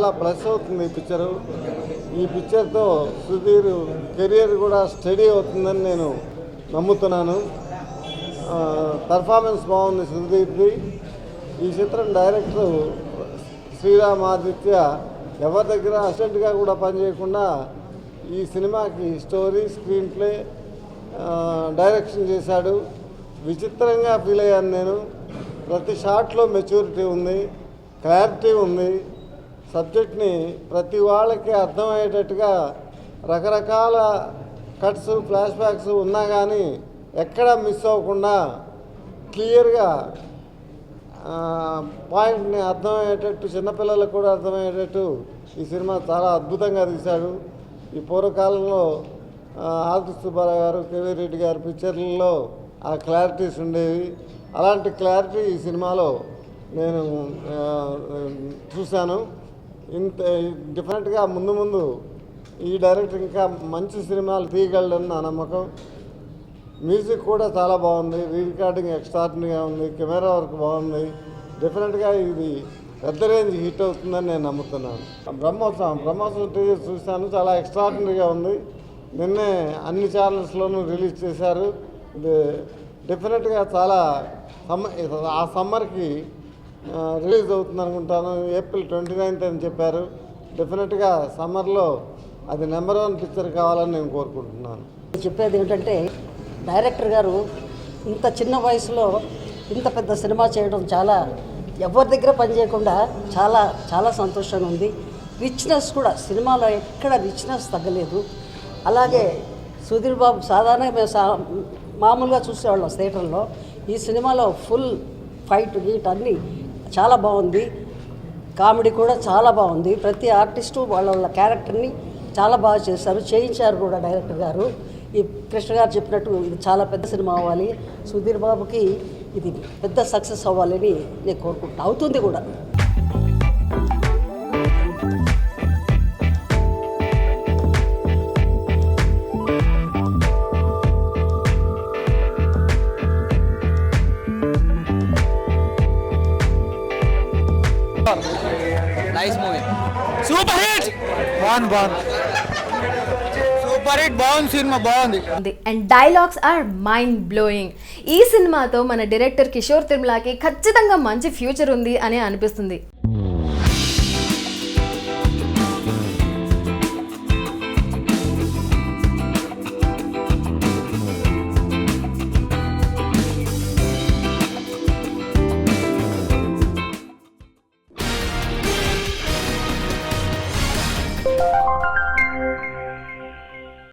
చాలా ప్లస్ అవుతుంది ఈ పిక్చర్తో సుధీర్ కెరియర్ కూడా స్టడీ అవుతుందని నేను నమ్ముతున్నాను. పర్ఫార్మెన్స్ బాగుంది సుధీర్ది. ఈ చిత్రం డైరెక్టర్ శ్రీరామ్ ఆదిత్య ఎవరి దగ్గర అసిస్టెంట్గా కూడా పనిచేయకుండా ఈ సినిమాకి స్టోరీ, స్క్రీన్ ప్లే, డైరెక్షన్ చేశాడు. విచిత్రంగా ఫీల్ అయ్యాను నేను. ప్రతి షాట్లో మెచ్యూరిటీ ఉంది, క్లారిటీ ఉంది. సబ్జెక్ట్ని ప్రతి వాళ్ళకి అర్థమయ్యేటట్టుగా రకరకాల కట్స్, ఫ్లాష్ బ్యాక్స్ ఉన్నా కానీ ఎక్కడ మిస్ అవ్వకుండా క్లియర్గా పాయింట్ని అర్థమయ్యేటట్టు, చిన్నపిల్లలకు కూడా అర్థమయ్యేటట్టు ఈ సినిమా చాలా అద్భుతంగా తీశాడు. ఈ పూర్వకాలంలో ఆది సుబ్బారావు గారు, కేవీ రెడ్డి గారు పిక్చర్లలో ఆ క్లారిటీస్ ఉండేవి. అలాంటి క్లారిటీ ఈ సినిమాలో నేను చూశాను. ఇంత డిఫరెంట్గా ముందు ఈ డైరెక్టర్ ఇంకా మంచి సినిమాలు తీయగలడని నా నమ్మకం. మ్యూజిక్ కూడా చాలా బాగుంది, రికార్డింగ్ ఎక్స్ట్రాడినరీగా ఉంది, కెమెరా వర్క్ బాగుంది. డెఫినెట్గా ఇది పెద్ద రేంజ్ హిట్ అవుతుందని నేను నమ్ముతున్నాను. బ్రహ్మోత్సవం టీజర్ చూశాను, చాలా ఎక్స్ట్రాడినరీగా ఉంది. నిన్నే అన్ని ఛానల్స్లోనూ రిలీజ్ చేశారు. ఇది డెఫినెట్గా చాలా ఆ సమ్మర్కి రిలీజ్ అవుతుంది అనుకుంటాను. ఏప్రిల్ 29th అని చెప్పారు. డెఫినెట్గా సమ్మర్లో అది నెంబర్ 1 పిక్చర్ కావాలని నేను కోరుకుంటున్నాను. చెప్పేది ఏంటంటే, డైరెక్టర్ గారు ఇంత చిన్న వయసులో ఇంత పెద్ద సినిమా చేయడం చాలా, ఎవరి దగ్గర పనిచేయకుండా చాలా చాలా సంతోషంగా ఉంది. రిచ్నెస్ కూడా సినిమాలో ఎక్కడ రిచ్నెస్ తగ్గలేదు. అలాగే సుధీర్ బాబు సాధారణంగా మేము మామూలుగా చూసేవాళ్ళం థియేటర్లో. ఈ సినిమాలో ఫుల్ ఫైట్ గీట్ అన్నీ చాలా బాగుంది. కామెడీ కూడా చాలా బాగుంది. ప్రతి ఆర్టిస్టు వాళ్ళ క్యారెక్టర్ని చాలా బాగా చేయించారు కూడా డైరెక్టర్ గారు. ఈ కృష్ణ గారు చెప్పినట్టు ఇది చాలా పెద్ద సినిమా అవ్వాలి, సుధీర్ బాబుకి ఇది పెద్ద సక్సెస్ అవ్వాలని నేను కోరుకుంటున్నాను. అవుతుంది కూడా. Nice movie, super hit, super hit, బాగుంది సినిమా, బాగుంది. And dialogues are mind blowing. ఈ సినిమాతో మన డైరెక్టర్ కిషోర్ తిరుమలకి ఖచ్చితంగా మంచి ఫ్యూచర్ ఉంది అని అనిపిస్తుంది.